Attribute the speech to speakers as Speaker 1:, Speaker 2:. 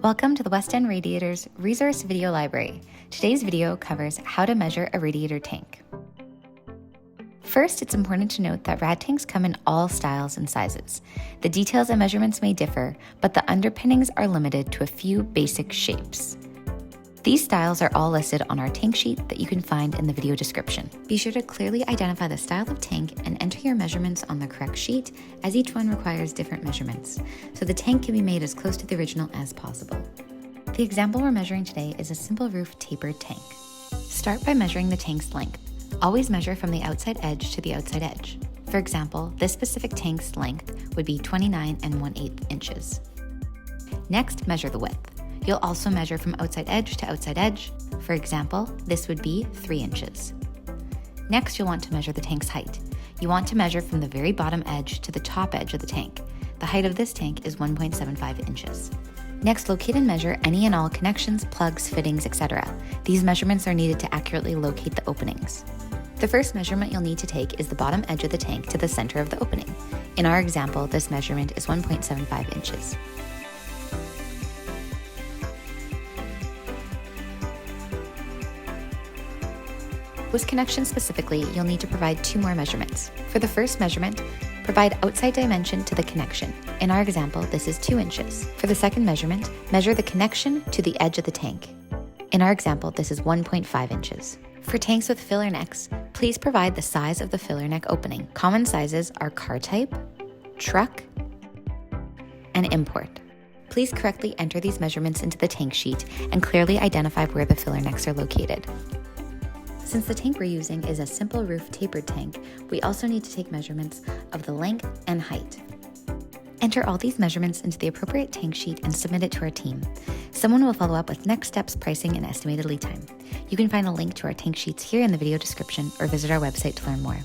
Speaker 1: Welcome to the West End Radiator's Resource Video Library. Today's video covers how to measure a radiator tank. First, it's important to note that rad tanks come in all styles and sizes. The details and measurements may differ, but the underpinnings are limited to a few basic shapes. These styles are all listed on our tank sheet that you can find in the video description. Be sure to clearly identify the style of tank and enter your measurements on the correct sheet, as each one requires different measurements, so the tank can be made as close to the original as possible. The example we're measuring today is a simple roof tapered tank. Start by measuring the tank's length. Always measure from the outside edge to the outside edge. For example, this specific tank's length would be 29 1/8 inches. Next, measure the width. You'll also measure from outside edge to outside edge. For example, this would be 3 inches. Next, you'll want to measure the tank's height. You want to measure from the very bottom edge to the top edge of the tank. The height of this tank is 1.75 inches. Next, locate and measure any and all connections, plugs, fittings, etc. These measurements are needed to accurately locate the openings. The first measurement you'll need to take is the bottom edge of the tank to the center of the opening. In our example, this measurement is 1.75 inches. With connections specifically, you'll need to provide 2 more measurements. For the first measurement, provide outside dimension to the connection. In our example, this is 2 inches. For the second measurement, measure the connection to the edge of the tank. In our example, this is 1.5 inches. For tanks with filler necks, please provide the size of the filler neck opening. Common sizes are car type, truck, and import. Please correctly enter these measurements into the tank sheet and clearly identify where the filler necks are located. Since the tank we're using is a simple roof tapered tank, we also need to take measurements of the length and height. Enter all these measurements into the appropriate tank sheet and submit it to our team. Someone will follow up with next steps, pricing, and estimated lead time. You can find a link to our tank sheets here in the video description or visit our website to learn more.